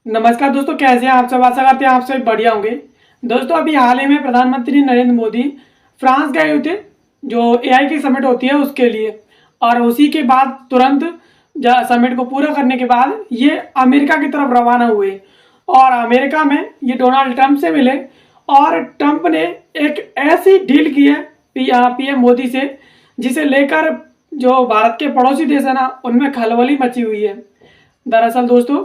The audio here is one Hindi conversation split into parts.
नमस्कार दोस्तों, कैसे हैं आप सब। आशा करते हैं आप सब बढ़िया होंगे। दोस्तों, अभी हाल ही में प्रधानमंत्री नरेंद्र मोदी फ्रांस गए हुए थे, जो एआई की समिट होती है उसके लिए। और उसी के बाद तुरंत समिट को पूरा करने के बाद ये अमेरिका की तरफ रवाना हुए। और अमेरिका में ये डोनाल्ड ट्रंप से मिले। और ट्रंप ने एक ऐसी डील की है पीएम मोदी से, जिसे लेकर जो भारत के पड़ोसी देश है ना, उनमें खलबली मची हुई है। दरअसल दोस्तों,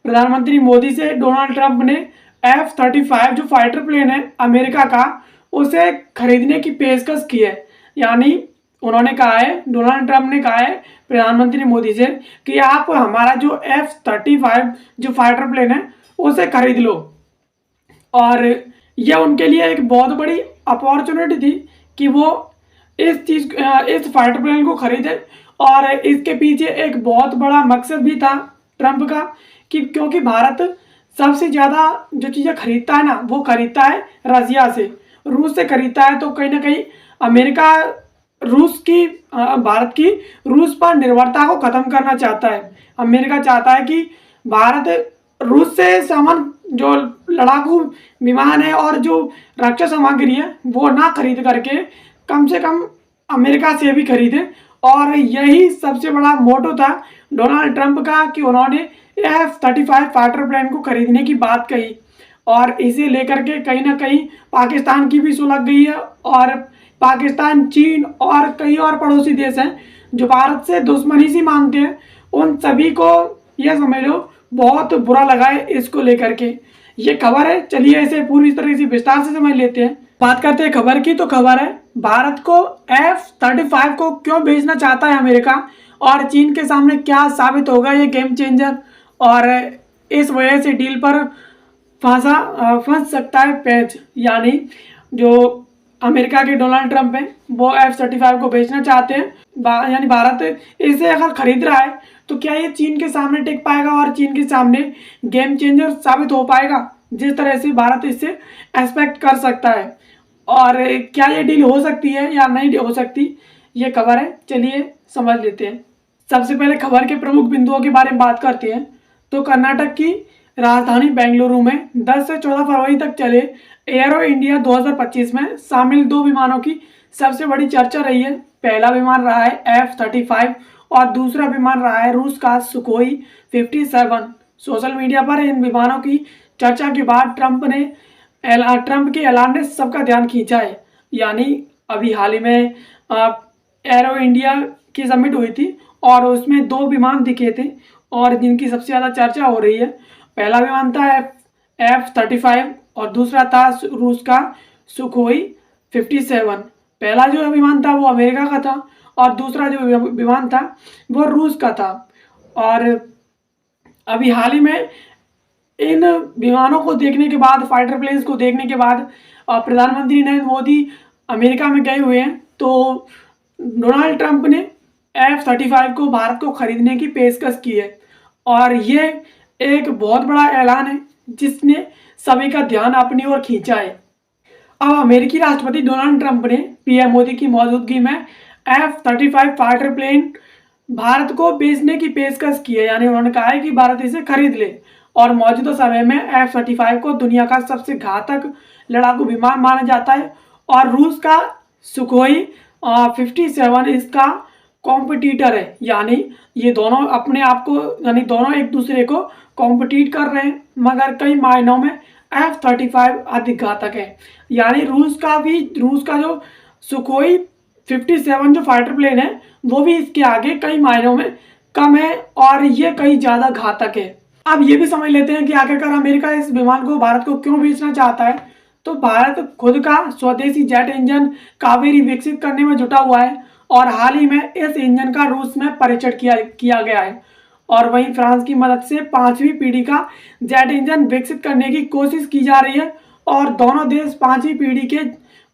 प्रधानमंत्री मोदी से डोनाल्ड ट्रंप ने F-35 जो फाइटर प्लेन है अमेरिका का, उसे खरीदने की पेशकश की है। यानी उन्होंने कहा है, डोनाल्ड ट्रंप ने कहा है प्रधानमंत्री मोदी से कि आप हमारा जो F-35 जो फाइटर प्लेन है उसे खरीद लो। और यह उनके लिए एक बहुत बड़ी अपॉर्चुनिटी थी कि वो इस फाइटर प्लेन को खरीदे। और इसके पीछे एक बहुत बड़ा मकसद भी था ट्रंप का, कि क्योंकि भारत सबसे ज़्यादा जो चीज़ें खरीदता है ना, वो खरीदता है रसिया से, रूस से खरीदता है। तो कहीं ना कहीं अमेरिका भारत की रूस पर निर्भरता को ख़त्म करना चाहता है। अमेरिका चाहता है कि भारत रूस से सामान, जो लड़ाकू विमान है और जो रक्षा सामग्री है, वो ना खरीद करके कम से कम अमेरिका से भी खरीदे। और यही सबसे बड़ा मोटो था डोनाल्ड ट्रंप का, कि उन्होंने F-35 फाइटर प्लेन को खरीदने की बात कही। और इसे लेकर के कहीं ना कहीं पाकिस्तान की भी सुलग गई है। और पाकिस्तान, चीन और कई और पड़ोसी देश हैं जो भारत से दुश्मनी सी मानते हैं, उन सभी को यह समझ लो बहुत बुरा लगा है इसको लेकर के। ये खबर है, चलिए इसे पूरी तरह से विस्तार से समझ लेते हैं। बात करते हैं खबर की। तो खबर है, भारत को F-35 को क्यों भेजना चाहता है अमेरिका, और चीन के सामने क्या साबित होगा ये गेम चेंजर। और इस वजह से डील पर फंस सकता है पैच। यानी जो अमेरिका के डोनाल्ड ट्रंप हैं, वो F-35 को बेचना चाहते हैं। यानी भारत इसे अगर खरीद रहा है तो क्या ये चीन के सामने टिक पाएगा और चीन के सामने गेम चेंजर साबित हो पाएगा, जिस तरह से भारत इससे एक्सपेक्ट कर सकता है। और क्या ये डील हो सकती है या नहीं हो सकती, ये खबर है, चलिए समझ लेते हैं। सबसे पहले खबर के प्रमुख बिंदुओं के बारे में बात करते हैं। तो कर्नाटक की राजधानी बेंगलुरु में 10 से 14 फरवरी तक चले एरो इंडिया 2025 में शामिल 2 विमानों की सबसे बड़ी चर्चा रही है। पहला विमान रहा है F-35 और दूसरा विमान रहा है रूस का सुखोई 57। सोशल मीडिया पर इन विमानों की चर्चा के बाद ट्रंप के ऐलान ने सबका ध्यान खींचा है। यानी अभी हाल ही में एरो इंडिया की समिट हुई थी और उसमें 2 विमान दिखे थे और जिनकी सबसे ज़्यादा चर्चा हो रही है। पहला विमान था F-35 और दूसरा था रूस का सुखोई 57। पहला जो विमान था वो अमेरिका का था और दूसरा जो विमान था वो रूस का था। और अभी हाल ही में इन विमानों को देखने के बाद, फाइटर प्लेन्स को देखने के बाद प्रधानमंत्री नरेंद्र मोदी अमेरिका में गए हुए हैं। तो डोनाल्ड ट्रंप ने F-35 को भारत को खरीदने की पेशकश की है। और ये एक बहुत बड़ा ऐलान है जिसने सभी का ध्यान अपनी ओर खींचा है। अब अमेरिकी राष्ट्रपति डोनाल्ड ट्रंप ने पीएम मोदी की मौजूदगी में F-35 फाइटर प्लेन भारत को बेचने की पेशकश की है। यानी उन्होंने कहा है कि भारत इसे खरीद ले। और मौजूदा समय में F-35 को दुनिया का सबसे घातक लड़ाकू विमान माना जाता है और रूस का सुखोई 57 इसका कॉम्पिटिटर है। यानी ये दोनों अपने आप को, यानी दोनों एक दूसरे को कॉम्पिटिट कर रहे हैं, मगर कई मायनों में F-35 अधिक घातक है। यानी रूस का जो सुखोई 57 जो फाइटर प्लेन है वो भी इसके आगे कई मायनों में कम है और ये कई ज़्यादा घातक है। अब ये भी समझ लेते हैं कि आखिरकार अमेरिका इस विमान को भारत को क्यों बेचना चाहता है। तो भारत खुद का स्वदेशी जेट इंजन कावेरी विकसित करने में जुटा हुआ है और हाल ही में इस इंजन का रूस में परीक्षण किया गया है। और वहीं फ्रांस की मदद से 5वीं पीढ़ी का जेट इंजन विकसित करने की कोशिश की जा रही है। और दोनों देश 5वीं पीढ़ी के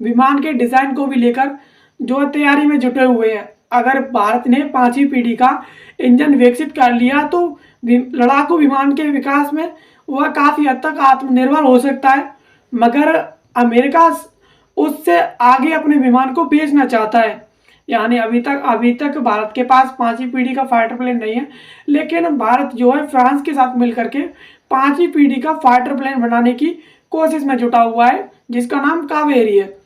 विमान के डिज़ाइन को भी लेकर जो तैयारी में जुटे हुए हैं। अगर भारत ने 5वीं पीढ़ी का इंजन विकसित कर लिया तो लड़ाकू विमान के विकास में वह काफ़ी हद तक आत्मनिर्भर हो सकता है। मगर अमेरिका उससे आगे अपने विमान को बेचना चाहता है। यानी अभी तक भारत के पास 5वीं पीढ़ी का फाइटर प्लेन नहीं है, लेकिन भारत जो है फ्रांस के साथ मिलकर के 5वीं पीढ़ी का फाइटर प्लेन बनाने की कोशिश में जुटा हुआ है, जिसका नाम कावेरी है।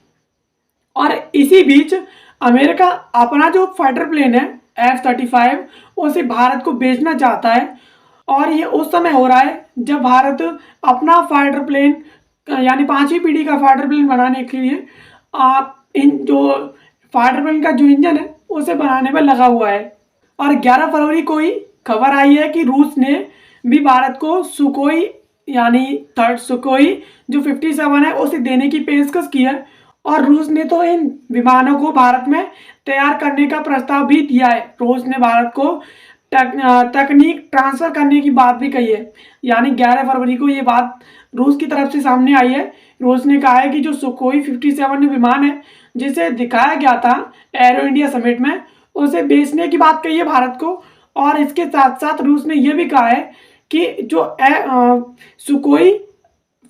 और इसी बीच अमेरिका अपना जो फाइटर प्लेन है F-35 उसे भारत को बेचना चाहता है। और ये उस समय हो रहा है जब भारत अपना फाइटर प्लेन यानी 5वीं पीढ़ी का फाइटर प्लेन बनाने के लिए इन जो फाइटर प्लेन का जो इंजन है उसे बनाने में लगा हुआ है। और 11 फरवरी को ही खबर आई है कि रूस ने भी भारत को सुकोई यानी थर्ड सुकोई जो 57 है उसे देने की पेशकश की है। और रूस ने तो इन विमानों को भारत में तैयार करने का प्रस्ताव भी दिया है। रूस ने भारत को तकनीक ट्रांसफ़र करने की बात भी कही है। यानी 11 फरवरी को ये बात रूस की तरफ से सामने आई है। रूस ने कहा है कि जो सुकोई 57 विमान है जिसे दिखाया गया था एरो इंडिया समिट में, उसे बेचने की बात कही है भारत को। और इसके साथ साथ रूस ने यह भी कहा है कि जो सुकोई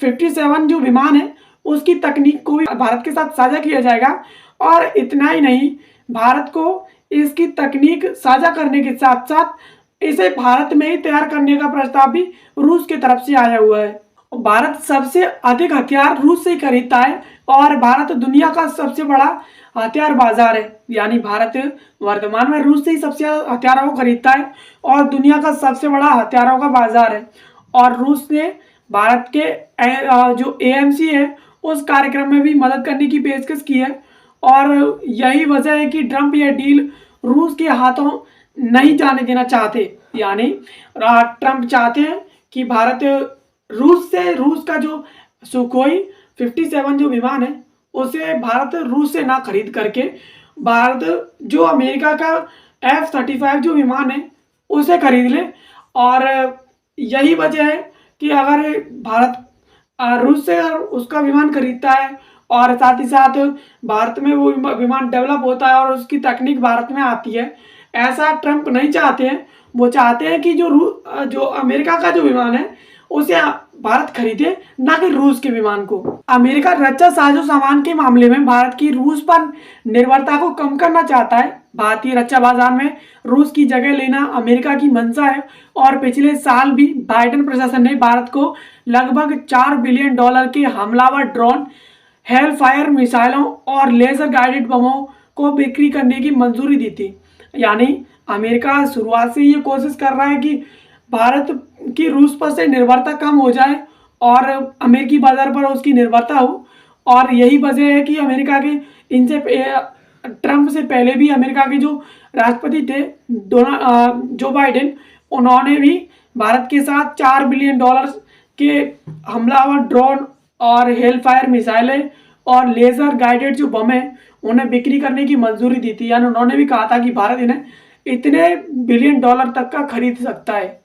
57 जो विमान है उसकी तकनीक को भी भारत के साथ साझा किया जाएगा। और इतना ही नहीं, भारत को इसकी तकनीक साझा करने के साथ साथ इसे भारत में ही तैयार करने का प्रस्ताव भी रूस की तरफ से आया हुआ है। भारत सबसे अधिक हथियार रूस से ही खरीदता है और भारत दुनिया का सबसे बड़ा हथियार बाजार है। यानी भारत वर्तमान में रूस से ही सबसे हथियारों को खरीदता है और दुनिया का सबसे बड़ा हथियारों का बाजार है। और रूस ने भारत के जो AMC है उस कार्यक्रम में भी मदद करने की पेशकश की है। और यही वजह है कि ट्रंप यह डील रूस के हाथों नहीं जाने देना चाहते। यानी ट्रंप चाहते हैं कि भारत रूस का जो सुकोई 57 जो विमान है उसे भारत रूस से ना खरीद करके भारत जो अमेरिका का F-35 जो विमान है उसे खरीद ले। और यही वजह है कि अगर भारत रूस से उसका विमान खरीदता है और साथ ही साथ भारत में वो विमान डेवलप होता है और उसकी तकनीक भारत में आती है, ऐसा ट्रंप नहीं चाहते हैं। वो चाहते हैं कि जो अमेरिका का जो विमान है उसे भारत खरीदे, ना कि रूस के विमान को। अमेरिका रक्षा साजो सामान के मामले में भारत की रूस पर निर्भरता को कम करना चाहता है। भारतीय रक्षा बाजार में रूस की जगह लेना अमेरिका की मंशा है। और पिछले साल भी बाइडेन प्रशासन ने भारत को लगभग $4 बिलियन के हमलावर ड्रोन, हेलफायर मिसाइलों और लेजर गाइडेड बमों को बिक्री करने की मंजूरी दी थी। यानी अमेरिका शुरुआत से ये कोशिश कर रहा है कि भारत की रूस पर से निर्भरता कम हो जाए और अमेरिकी बाजार पर उसकी निर्भरता हो। और यही वजह है कि अमेरिका के इनसे ट्रंप से पहले भी अमेरिका के जो राष्ट्रपति थे जो बाइडेन, उन्होंने भी भारत के साथ $4 बिलियन के हमलावर ड्रोन और हेलफायर मिसाइलें और लेज़र गाइडेड जो बम है उन्हें बिक्री करने की मंजूरी दी थी। यानी उन्होंने भी कहा था कि भारत इन्हें इतने बिलियन डॉलर तक का खरीद सकता है।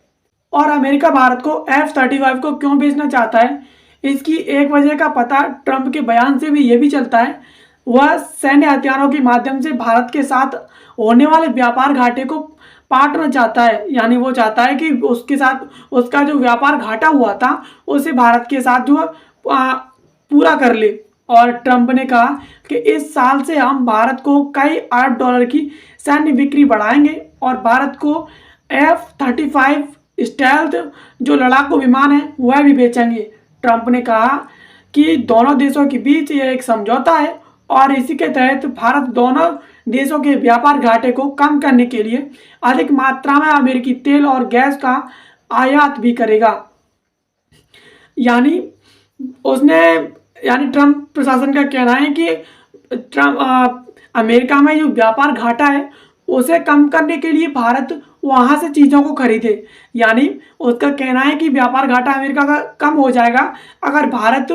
और अमेरिका भारत को F-35 को क्यों बेचना चाहता है, इसकी एक वजह का पता ट्रंप के बयान से भी ये भी चलता है। वह सैन्य हथियारों के माध्यम से भारत के साथ होने वाले व्यापार घाटे को पाटना चाहता है। यानी वो चाहता है कि उसके साथ उसका जो व्यापार घाटा हुआ था उसे भारत के साथ जो पूरा कर ले। और ट्रंप ने कहा कि इस साल से हम भारत को कई अरब डॉलर की सैन्य बिक्री बढ़ाएंगे और भारत को F-35 स्टेल्थ जो लड़ाकू विमान है वह भी बेचेंगे। ट्रंप ने कहा कि दोनों देशों के बीच ये एक समझौता है और इसी के तहत भारत दोनों देशों के व्यापार घाटे को कम करने के लिए अधिक मात्रा में अमेरिकी तेल और गैस का आयात भी करेगा। यानी ट्रंप प्रशासन का कहना है कि अमेरिका में जो व्यापार घाटा है उसे कम करने के लिए भारत वहाँ से चीज़ों को खरीदे। यानी उसका कहना है कि व्यापार घाटा अमेरिका का कम हो जाएगा अगर भारत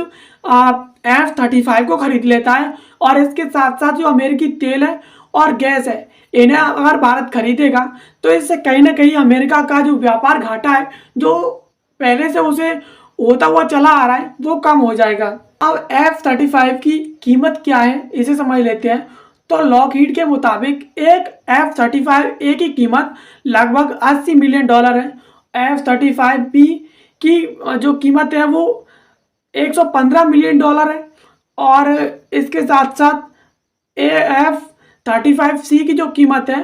F-35 को खरीद लेता है। और इसके साथ साथ जो अमेरिकी तेल है और गैस है इन्हें अगर भारत खरीदेगा तो इससे कहीं ना कहीं अमेरिका का जो व्यापार घाटा है जो पहले से उसे होता हुआ चला आ रहा है वो कम हो जाएगा। अब F-35 की कीमत क्या है इसे समझ लेते हैं। तो लॉकहीड के मुताबिक एक F-35A की कीमत लगभग $80 मिलियन है। F-35B की जो कीमत है वो $115 मिलियन है। और इसके साथ साथ F-35C की जो कीमत है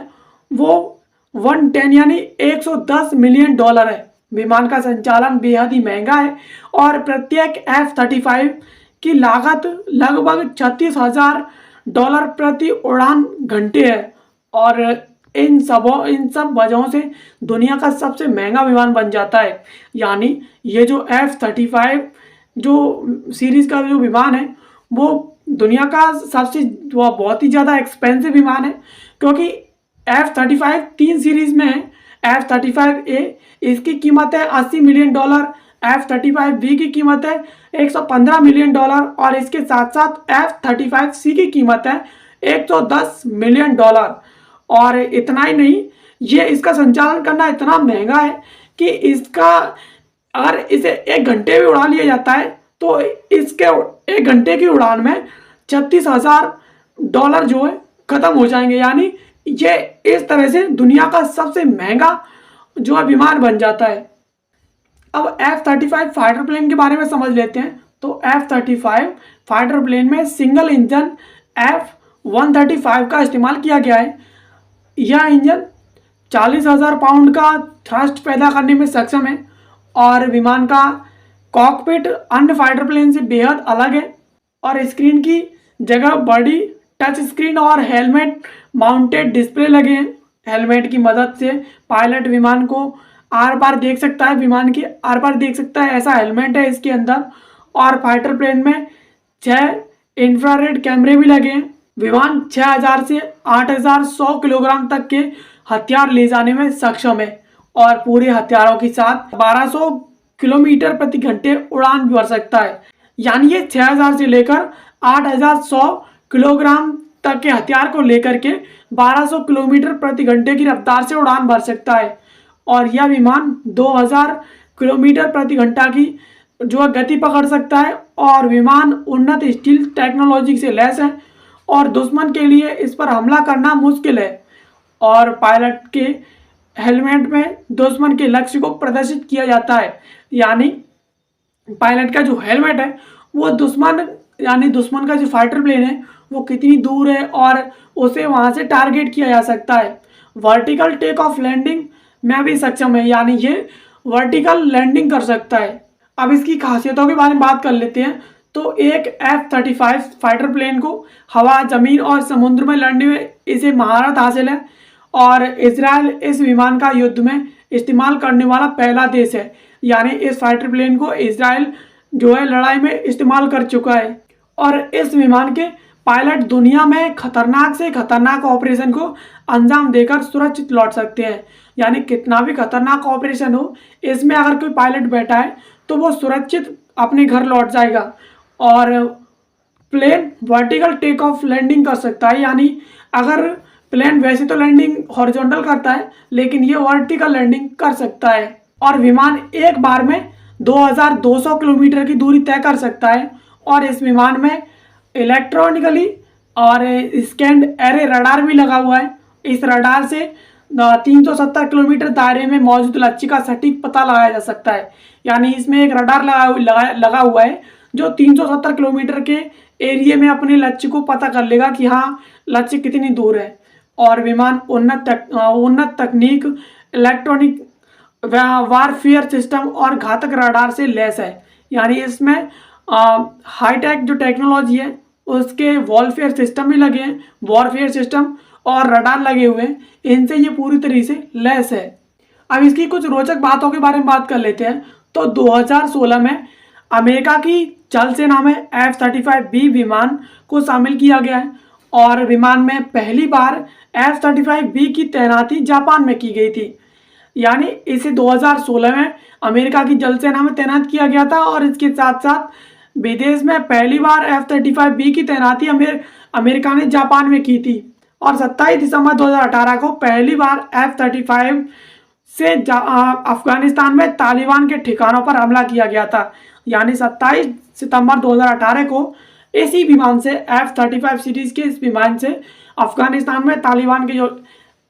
वो 110 यानी $110 मिलियन है। विमान का संचालन बेहद ही महंगा है और प्रत्येक F-35 की लागत लगभग $36,000 प्रति उड़ान घंटे है और इन सब वजहों से दुनिया का सबसे महंगा विमान बन जाता है। यानी ये जो F-35 जो सीरीज़ का जो विमान है वो दुनिया का सबसे बहुत ही ज़्यादा एक्सपेंसिव विमान है, क्योंकि F-35 3 सीरीज़ में है। F-35A इसकी कीमत है $80 मिलियन, F-35B की कीमत है $115 मिलियन और इसके साथ साथ F-35C की कीमत है $110 मिलियन। और इतना ही नहीं, ये इसका संचालन करना इतना महंगा है कि इसका अगर इसे 1 घंटे भी उड़ा लिया जाता है तो इसके 1 घंटे की उड़ान में $36,000 जो है ख़त्म हो जाएंगे। यानी ये इस तरह से दुनिया का सबसे महंगा जो है विमान बन जाता है। अब F-35 फाइटर प्लेन के बारे में समझ लेते हैं। तो F-35 फाइटर प्लेन में सिंगल इंजन F-135 का इस्तेमाल किया गया है। यह इंजन 40,000 पाउंड का थ्रस्ट पैदा करने में सक्षम है और विमान का कॉकपिट अन्य फाइटर प्लेन से बेहद अलग है और स्क्रीन की जगह बड़ी टच स्क्रीन और हेलमेट माउंटेड डिस्प्ले लगे हैं। हेलमेट की मदद से पायलट विमान को आर पार देख सकता है, विमान की आर पार देख सकता है, ऐसा हेलमेट है इसके अंदर। और फाइटर प्लेन में 6 इंफ्रारेड कैमरे भी लगे हैं। विमान 6000 से 8100 किलोग्राम तक के हथियार ले जाने में सक्षम है और पूरे हथियारों के साथ 1200 किलोमीटर प्रति घंटे उड़ान भी भर सकता है। यानी ये 6000 से लेकर 8100 किलोग्राम तक के हथियार को लेकर के 1200 किलोमीटर प्रति घंटे की रफ्तार से उड़ान भर सकता है और यह विमान 2000 किलोमीटर प्रति घंटा की जो गति पकड़ सकता है और विमान उन्नत स्टील टेक्नोलॉजी से लैस है और दुश्मन के लिए इस पर हमला करना मुश्किल है। और पायलट के हेलमेट में दुश्मन के लक्ष्य को प्रदर्शित किया जाता है। यानी पायलट का जो हेलमेट है वो दुश्मन का जो फाइटर प्लेन है वो कितनी दूर है और उसे वहां से टारगेट किया जा सकता है। वर्टिकल टेक ऑफ लैंडिंग में भी सक्षम है, यानी ये वर्टिकल लैंडिंग कर सकता है। अब इसकी खासियतों के बारे में बात कर लेते हैं। तो एक F-35 फाइटर प्लेन को हवा, जमीन और समुद्र में लड़ने में इसे महारत हासिल है और इजराइल इस विमान का युद्ध में इस्तेमाल करने वाला पहला देश है। यानी इस फाइटर प्लेन को इजराइल जो है लड़ाई में इस्तेमाल कर चुका है और इस विमान के पायलट दुनिया में खतरनाक से खतरनाक ऑपरेशन को अंजाम देकर सुरक्षित लौट सकते हैं। यानी कितना भी खतरनाक ऑपरेशन हो, इसमें अगर कोई पायलट बैठा है तो वो सुरक्षित अपने घर लौट जाएगा। और plane vertical take off landing कर सकता है, यानी अगर प्लेन वैसे तो लैंडिंग हॉरिजॉन्टल करता है लेकिन ये वर्टिकल लैंडिंग कर सकता है। और विमान एक बार में 2200 किलोमीटर की दूरी तय कर सकता है और इस विमान में इलेक्ट्रॉनिकली और स्कैन्ड एरे रडार भी लगा हुआ है। इस रडार से 370 किलोमीटर दायरे में मौजूद लक्ष्य का सटीक पता लगाया जा सकता है। यानी इसमें एक रडार लगा हुआ है जो 370 किलोमीटर के एरिया में अपने लक्ष्य को पता कर लेगा कि हाँ लक्ष्य कितनी दूर है। और विमान उन्नत तकनीक, इलेक्ट्रॉनिक वारफेयर सिस्टम और घातक रडार से लैस है। यानी इसमें हाईटेक जो टेक्नोलॉजी है उसके वॉरफेयर सिस्टम भी लगे हैं, वॉरफेयर सिस्टम और रडार लगे हुए हैं, इनसे ये पूरी तरीके से लैस है। अब इसकी कुछ रोचक बातों के बारे में बात कर लेते हैं। तो 2016 में अमेरिका की जल सेना में F-35B विमान को शामिल किया गया है और विमान में पहली बार F-35B की तैनाती जापान में की गई थी। यानी इसे 2016 में अमेरिका की जल सेना में तैनात किया गया था और इसके साथ साथ विदेश में पहली बार F-35B की तैनाती अमेरिका ने जापान में की थी। और 27 दिसंबर 2018 को पहली बार F-35 से अफगानिस्तान में तालिबान के ठिकानों पर हमला किया गया था। यानी 27 सितंबर 2018 को इसी विमान से F-35 सीरीज के इस विमान से अफगानिस्तान में तालिबान के जो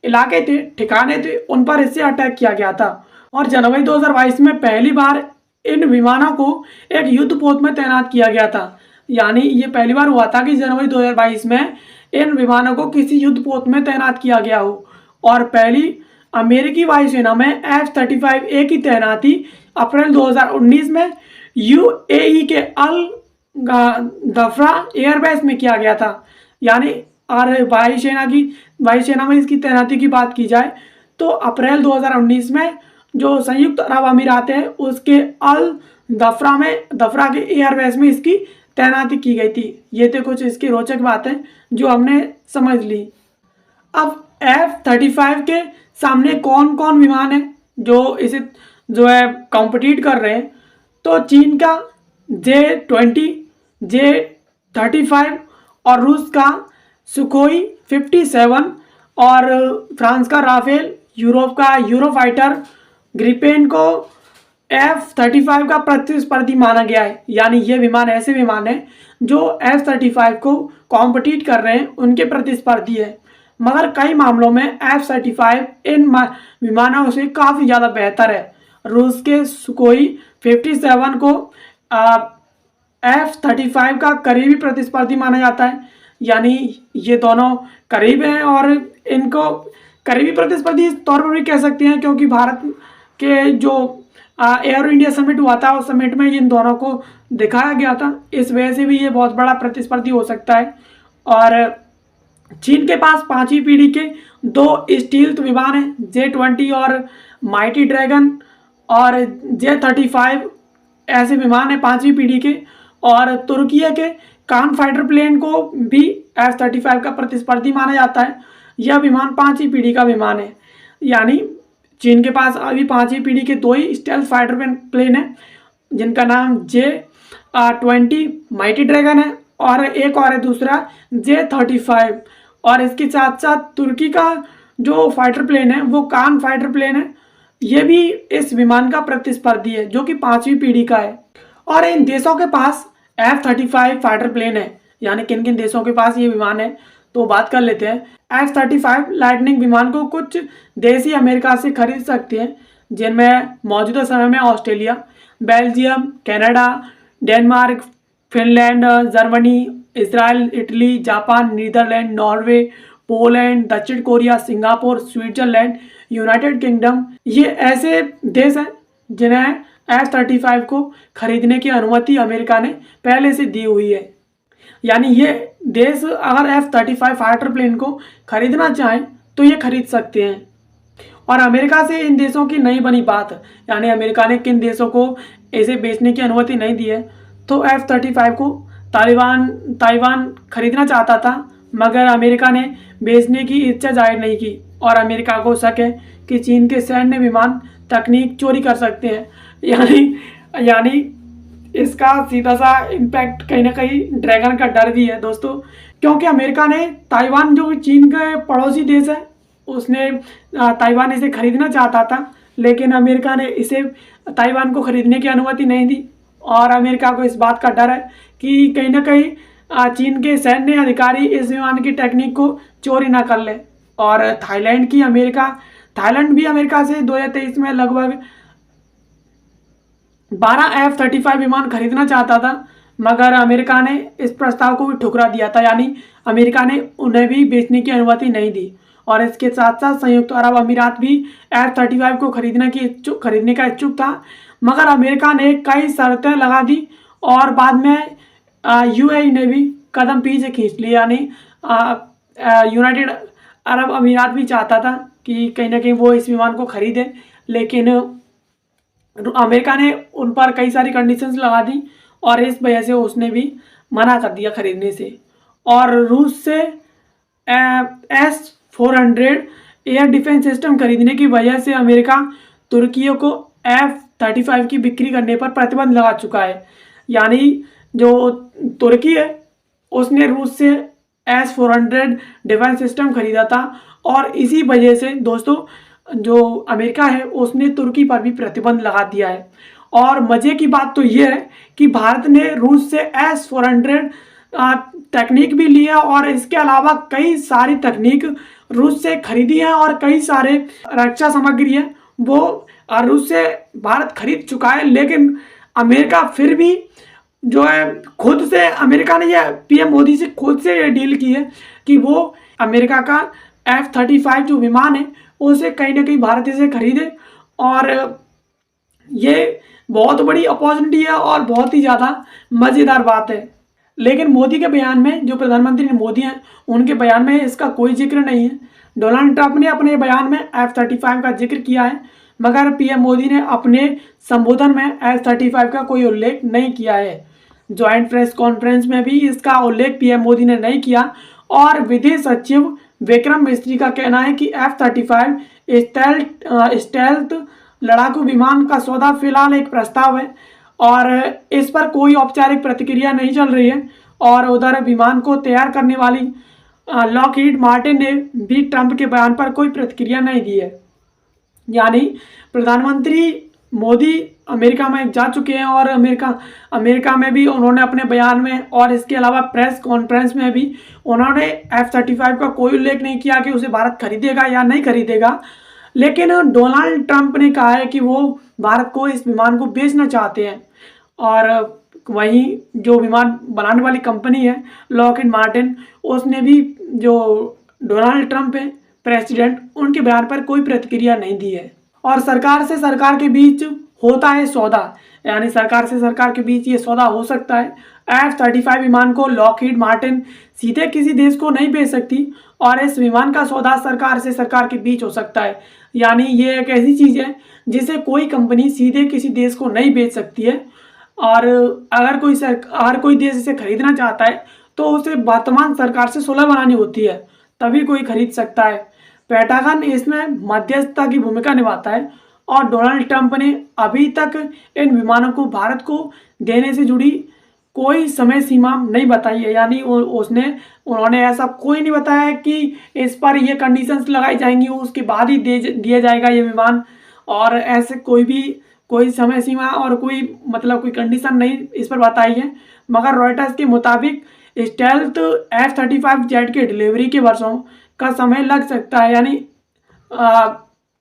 इलाके थे, ठिकाने थे, उन पर इससे अटैक किया गया था। और जनवरी 2022 में पहली बार इन विमानों को एक युद्धपोत में तैनात किया गया था। यानी ये पहली बार हुआ था कि जनवरी 2022 में इन विमानों को किसी युद्धपोत में तैनात किया गया हो। और पहली अमेरिकी वायुसेना में F-35A की तैनाती अप्रैल 2019 में यूएई के अल दफरा एयरबेस में किया गया था। यानी और वायुसेना में इसकी तैनाती की बात की जाए तो अप्रैल 2019 में जो संयुक्त अरब अमीरात है उसके अल दफरा के एयरबेस में इसकी तैनाती की गई थी। ये तो कुछ इसकी रोचक बातें जो हमने समझ ली। अब F-35 के सामने कौन कौन विमान है जो इसे जो है कॉम्पिटिट कर रहे हैं, तो चीन का J-20, J-35 और रूस का सुखोई 57 और फ्रांस का राफेल, यूरोप का यूरोफाइटर ग्रिपेन को F-35 का प्रतिस्पर्धी माना गया है। यानी ये विमान ऐसे विमान हैं जो F-35 को कॉम्पिटिट कर रहे हैं, उनके प्रतिस्पर्धी है। मगर कई मामलों में F-35 इन विमानों से काफ़ी ज़्यादा बेहतर है। रूस के सुखोई 57 को F-35 का करीबी प्रतिस्पर्धी माना जाता है। यानी ये दोनों करीब हैं और इनको करीबी प्रतिस्पर्धी इस तौर पर भी कह सकते हैं क्योंकि भारत के जो एयर इंडिया समिट हुआ था उस समिट में इन दोनों को दिखाया गया था। इस वजह से भी ये बहुत बड़ा प्रतिस्पर्धी हो सकता है। और चीन के पास 5वीं पीढ़ी के 2 स्टील्थ विमान हैं, J-20 और माइटी ड्रैगन, और J-35 ऐसे विमान हैं 5वीं पीढ़ी के। और तुर्की के कान फाइटर प्लेन को भी F-35 का प्रतिस्पर्धी माना जाता है। यह विमान 5वीं पीढ़ी का विमान है। यानी चीन के पास अभी 5वीं पीढ़ी के 2 ही स्टेल्थ फाइटर प्लेन है जिनका नाम J-20 माइटी ड्रैगन है और एक और है दूसरा J-35। और इसके साथ साथ तुर्की का जो फाइटर प्लेन है वो कान फाइटर प्लेन है, ये भी इस विमान का प्रतिस्पर्धी है जो कि 5वीं पीढ़ी का है। और इन देशों के पास F-35 फाइटर प्लेन है। यानी किन किन देशों के पास ये विमान है तो बात कर लेते हैं। F-35 लाइटनिंग विमान को कुछ देश ही अमेरिका से खरीद सकते हैं, जिनमें मौजूदा समय में Australia, Belgium, Canada, Denmark, Finland, Germany, Israel, Italy, Japan, Netherland, Norway, Poland, दक्षिण Korea, Singapore, Switzerland, United Kingdom, ये ऐसे देश हैं जिन्हें F-35 को खरीदने की अनुमति अमेरिका ने पहले से दी हुई है। यानी ये देश अगर F-35 फाइटर प्लेन को खरीदना चाहें तो ये खरीद सकते हैं। और अमेरिका से इन देशों की नहीं बनी बात, यानी अमेरिका ने किन देशों को ऐसे बेचने की अनुमति नहीं दी है। तो F-35 को ताइवान खरीदना चाहता था मगर अमेरिका ने बेचने की इच्छा जाहिर नहीं की। और अमेरिका को शक है कि चीन के सैन्य विमान तकनीक चोरी कर सकते हैं। यानी इसका सीधा सा इम्पैक्ट कहीं ना कहीं ड्रैगन का डर भी है दोस्तों, क्योंकि अमेरिका ने ताइवान जो चीन का पड़ोसी देश है उसने ताइवान इसे खरीदना चाहता था, लेकिन अमेरिका ने इसे ताइवान को खरीदने की अनुमति नहीं दी। और अमेरिका को इस बात का डर है कि कहीं ना कहीं चीन के सैन्य अधिकारी इस विमान की टेक्निक को चोरी ना कर ले। और थाईलैंड भी अमेरिका से 2023 में लगभग 12 F-35 विमान खरीदना चाहता था मगर अमेरिका ने इस प्रस्ताव को भी ठुकरा दिया था। यानी अमेरिका ने उन्हें भी बेचने की अनुमति नहीं दी। और इसके साथ साथ संयुक्त अरब अमीरात भी F-35 को खरीदने का इच्छुक था मगर अमेरिका ने कई शर्तें लगा दी और बाद में यूएई ने भी कदम पीछे खींच लिया। यानी यूनाइटेड अरब अमीरात भी चाहता था कि कहीं ना कहीं वो इस विमान को खरीदे, लेकिन अमेरिका ने उन पर कई सारी कंडीशंस लगा दी और इस वजह से उसने भी मना कर दिया खरीदने से। और रूस से S-400 एयर डिफेंस सिस्टम खरीदने की वजह से अमेरिका तुर्की को F-35 की बिक्री करने पर प्रतिबंध लगा चुका है। यानी जो तुर्की है उसने रूस से S-400 डिफेंस सिस्टम खरीदा था और इसी वजह से दोस्तों जो अमेरिका है उसने तुर्की पर भी प्रतिबंध लगा दिया है। और मज़े की बात तो ये है कि भारत ने रूस से S-400 तकनीक भी लिया और इसके अलावा कई सारी तकनीक रूस से खरीदी है और कई सारे रक्षा सामग्री है वो रूस से भारत खरीद चुका है। लेकिन अमेरिका फिर भी जो है खुद से अमेरिका ने यह पीएम मोदी से खुद से ये डील की है कि वो अमेरिका का F-35 जो विमान है उसे कहीं ना कहीं भारत इसे खरीदे। और ये बहुत बड़ी अपॉर्चुनिटी है और बहुत ही ज़्यादा मज़ेदार बात है। लेकिन मोदी के बयान में, जो प्रधानमंत्री मोदी हैं, उनके बयान में इसका कोई जिक्र नहीं है। डोनाल्ड ट्रंप ने अपने बयान में F-35 का जिक्र किया है, मगर पीएम मोदी ने अपने संबोधन में F-35 का कोई उल्लेख नहीं किया है। ज्वाइंट प्रेस कॉन्फ्रेंस में भी इसका उल्लेख पीएम मोदी ने नहीं किया। और विदेश सचिव विक्रम मिस्री का कहना है कि F-35 स्टेल्थ लड़ाकू विमान का सौदा फिलहाल एक प्रस्ताव है और इस पर कोई औपचारिक प्रतिक्रिया नहीं चल रही है। और उधर विमान को तैयार करने वाली लॉकहीड मार्टिन ने भी ट्रंप के बयान पर कोई प्रतिक्रिया नहीं दी है। यानी प्रधानमंत्री मोदी अमेरिका में जा चुके हैं और अमेरिका में भी उन्होंने अपने बयान में और इसके अलावा प्रेस कॉन्फ्रेंस में भी उन्होंने F-35 का कोई उल्लेख नहीं किया कि उसे भारत खरीदेगा या नहीं खरीदेगा। लेकिन डोनाल्ड ट्रंप ने कहा है कि वो भारत को इस विमान को बेचना चाहते हैं। और वहीं जो विमान बनाने वाली कंपनी है लॉकहीड मार्टिन, उसने भी, जो डोनाल्ड ट्रंप है प्रेसिडेंट, उनके बयान पर कोई प्रतिक्रिया नहीं दी है। और सरकार से सरकार के बीच होता है सौदा, यानी सरकार से सरकार के बीच ये सौदा हो सकता है। F-35 विमान को लॉकहीड मार्टिन सीधे किसी देश को नहीं बेच सकती और इस विमान का सौदा सरकार से सरकार के बीच हो सकता है। यानी ये एक ऐसी चीज़ है जिसे कोई कंपनी सीधे किसी देश को नहीं बेच सकती है। और अगर कोई देश इसे खरीदना चाहता है तो उसे वर्तमान सरकार से सुलह बनानी होती है, तभी कोई खरीद सकता है। पेंटागन इसमें मध्यस्थता की भूमिका निभाता है और डोनाल्ड ट्रंप ने अभी तक इन विमानों को भारत को देने से जुड़ी कोई समय सीमा नहीं बताई है। यानी उन्होंने ऐसा कोई नहीं बताया है कि इस पर ये कंडीशंस लगाई जाएंगी, उसके बाद ही दिया जाएगा ये विमान। और ऐसे कोई समय सीमा और कोई कंडीशन नहीं इस पर बताई है। मगर रॉयटर्स के मुताबिक स्टेल्थ F-35 जेट के डिलीवरी के वर्षों का समय लग सकता है। यानी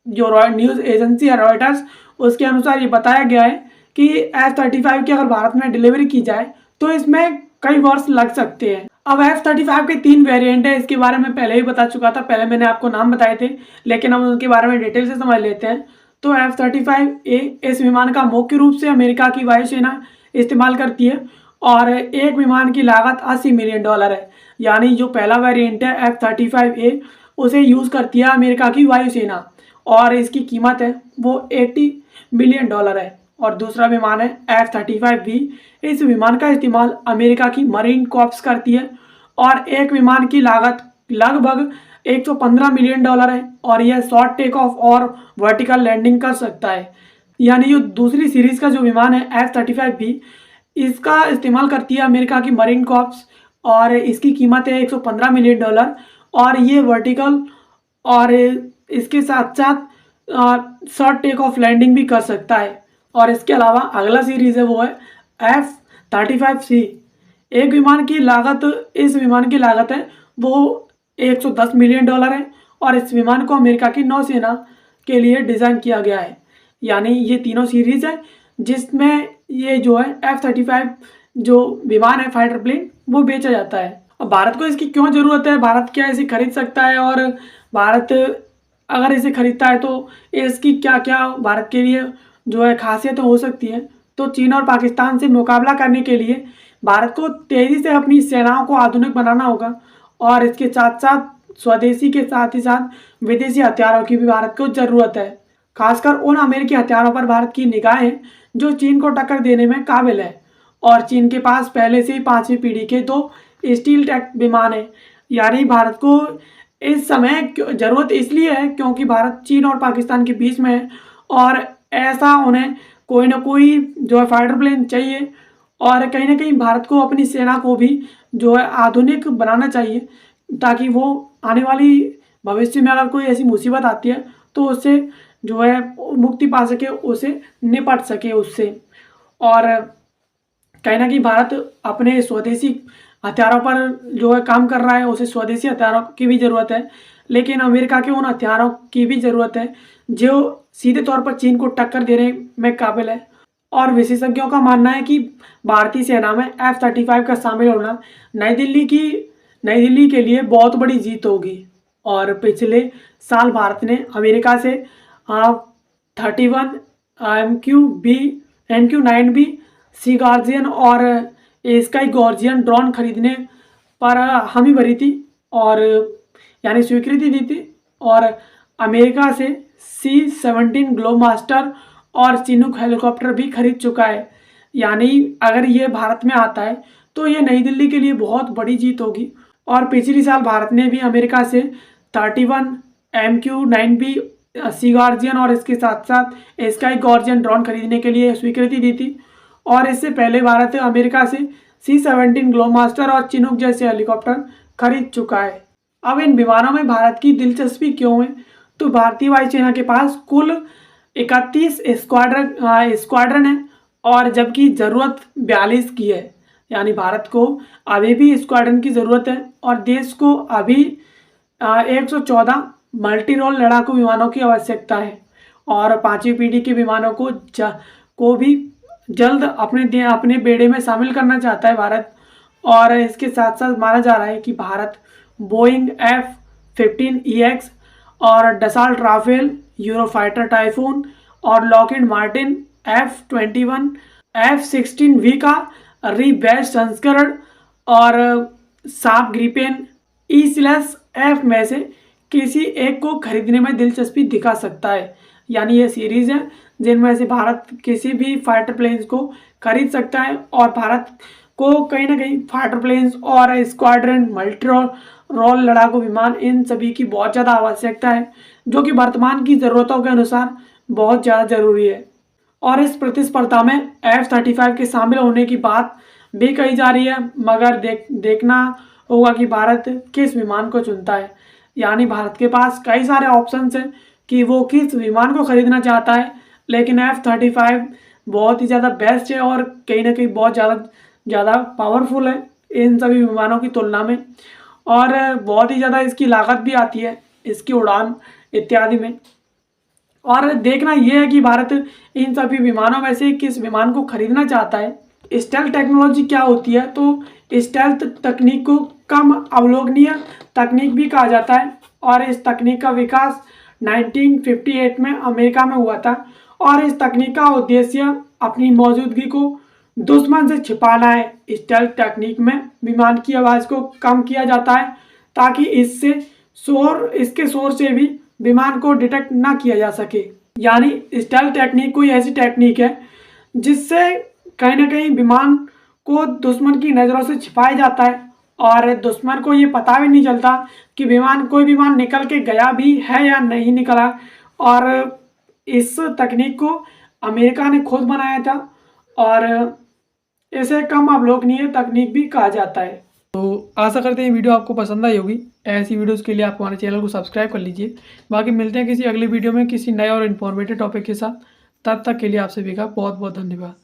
जो न्यूज़ एजेंसी है रॉयटर्स, उसके अनुसार ये बताया गया है कि F-35 की अगर भारत में डिलीवरी की जाए तो इसमें कई वर्ष लग सकते हैं। अब F-35 के 3 वेरिएंट है, इसके बारे में पहले ही बता चुका था, पहले मैंने आपको नाम बताए थे, लेकिन हम उनके बारे में डिटेल से समझ लेते हैं। तो F-35A इस विमान का मुख्य रूप से अमेरिका की वायुसेना इस्तेमाल करती है और एक विमान की लागत $80 मिलियन है। यानी जो पहला वेरिएंट है F-35A, उसे यूज़ करती है अमेरिका की वायुसेना और इसकी कीमत है वो $80 मिलियन है। और दूसरा विमान है F-35B, इस विमान का इस्तेमाल अमेरिका की मरीन कॉर्प्स करती है और एक विमान की लागत लगभग $115 मिलियन है और यह शॉर्ट टेक ऑफ और वर्टिकल लैंडिंग कर सकता है। यानी जो दूसरी सीरीज़ का जो विमान है F-35B, इसका इस्तेमाल करती है अमेरिका की मरीन कॉर्प्स और इसकी कीमत है $115 मिलियन और ये वर्टिकल और इसके साथ साथ शॉर्ट टेक ऑफ लैंडिंग भी कर सकता है। और इसके अलावा अगला सीरीज़ है वो है F-35C। इस विमान की लागत है वो $110 मिलियन है और इस विमान को अमेरिका की नौसेना के लिए डिज़ाइन किया गया है। यानी ये तीनों सीरीज़ है जिसमें ये जो है F-35 जो विमान है फाइटर प्लेन, वो बेचा जाता है। अब भारत को इसकी क्यों ज़रूरत है, भारत क्या इसे खरीद सकता है और भारत अगर इसे खरीदता है तो इसकी क्या क्या भारत के लिए जो है खासियत हो सकती है। तो चीन और पाकिस्तान से मुकाबला करने के लिए भारत को तेज़ी से अपनी सेनाओं को आधुनिक बनाना होगा और इसके साथ साथ स्वदेशी के साथ ही साथ विदेशी हथियारों की भी भारत को ज़रूरत है। खासकर उन अमेरिकी हथियारों पर भारत की निगाहें जो चीन को टक्कर देने में काबिल है। और चीन के पास पहले से ही 5वीं पीढ़ी के 2 स्टील टैंक विमान है। यानी भारत को इस समय ज़रूरत इसलिए है क्योंकि भारत चीन और पाकिस्तान के बीच में है और ऐसा उन्हें कोई ना कोई जो है फाइटर प्लेन चाहिए। और कहीं ना कहीं भारत को अपनी सेना को भी जो है आधुनिक बनाना चाहिए ताकि वो आने वाली भविष्य में अगर कोई ऐसी मुसीबत आती है तो उससे जो है मुक्ति पा सके, उसे निपट सके उससे। और कहीं ना कहीं भारत अपने स्वदेशी हथियारों पर जो है काम कर रहा है, उसे स्वदेशी हथियारों की भी ज़रूरत है, लेकिन अमेरिका के उन हथियारों की भी ज़रूरत है जो सीधे तौर पर चीन को टक्कर देने में काबिल है। और विशेषज्ञों का मानना है कि भारतीय सेना में F-35 का शामिल होना नई दिल्ली के लिए बहुत बड़ी जीत होगी और पिछले साल भारत ने अमेरिका से 31 MQ-9B सी गार्जियन और स्काई गार्जियन ड्रोन खरीदने पर हामी भरी थी और यानी स्वीकृति दी थी। और अमेरिका से C-17 ग्लोबमास्टर और चिनूक हेलीकॉप्टर भी खरीद चुका है। यानी अगर ये भारत में आता है तो ये नई दिल्ली के लिए बहुत बड़ी जीत होगी। और पिछले साल भारत ने भी अमेरिका से 31 MQ-9B सी गार्जियन और इसके साथ साथ स्काई गार्जियन ड्रोन खरीदने के लिए स्वीकृति दी थी। और इससे पहले भारत अमेरिका से C-17 ग्लोबमास्टर और चिनूक जैसे हेलीकॉप्टर खरीद चुका है। अब इन विमानों में भारत की दिलचस्पी क्यों है? तो भारतीय वायुसेना के पास कुल 31 स्क्वाड्रन है और जबकि ज़रूरत 42 की है। यानी भारत को अभी भी स्क्वाड्रन की ज़रूरत है और देश को अभी 114 मल्टी रोल लड़ाकू विमानों की आवश्यकता है। और 5वीं पीढ़ी के विमानों को भी जल्द अपने बेड़े में शामिल करना चाहता है भारत। और इसके साथ साथ माना जा रहा है कि भारत बोइंग F-15EX और डसाल्ट राफेल, यूरोफाइटर टाइफून और लॉकहीड मार्टिन F-21 F-16V का रीबैच संस्करण और साप ग्रिपेन E/F में से किसी एक को खरीदने में दिलचस्पी दिखा सकता है। यानी ये सीरीज़ है जिनमें से भारत किसी भी फाइटर प्लेन्स को खरीद सकता है। और भारत को कहीं ना कहीं फाइटर प्लेन्स और स्क्वाड्रन, मल्टी रोल लड़ाकू विमान, इन सभी की बहुत ज़्यादा आवश्यकता है, जो कि वर्तमान की ज़रूरतों के अनुसार बहुत ज़्यादा ज़रूरी है। और इस प्रतिस्पर्धा में F-35 के शामिल होने की बात भी कही जा रही है, मगर देखना होगा कि भारत किस विमान को चुनता है। यानी भारत के पास कई सारे ऑप्शंस हैं कि वो किस विमान को खरीदना चाहता है, लेकिन F-35 बहुत ही ज़्यादा बेस्ट है और कहीं ना कहीं बहुत ज़्यादा पावरफुल है इन सभी विमानों की तुलना में। और बहुत ही ज़्यादा इसकी लागत भी आती है, इसकी उड़ान इत्यादि में। और देखना यह है कि भारत इन सभी विमानों में से किस विमान को खरीदना चाहता है। स्टेल्थ टेक्नोलॉजी क्या होती है? तो स्टेल्थ तकनीक को कम अवलोकनीय तकनीक भी कहा जाता है और इस तकनीक का विकास 1958 में अमेरिका में हुआ था। और इस तकनीक का उद्देश्य अपनी मौजूदगी को दुश्मन से छिपाना है। स्टेल्थ टेक्निक में विमान की आवाज़ को कम किया जाता है ताकि इसके शोर से भी विमान को डिटेक्ट ना किया जा सके। यानी स्टेल्थ टेक्निक कोई ऐसी टेक्निक है जिससे कहीं ना कहीं विमान को दुश्मन की नज़रों से छिपाया जाता है और दुश्मन को ये पता भी नहीं चलता कि कोई विमान निकल के गया भी है या नहीं निकला। और इस तकनीक को अमेरिका ने खुद बनाया था और इसे कम अवलोकनीय तकनीक भी कहा जाता है। तो आशा करते हैं वीडियो आपको पसंद आई होगी। ऐसी वीडियोस के लिए आप हमारे चैनल को सब्सक्राइब कर लीजिए। बाकी मिलते हैं किसी अगली वीडियो में किसी नए और इन्फॉर्मेटिव टॉपिक के साथ। तब तक के लिए आपसे भी का बहुत बहुत धन्यवाद।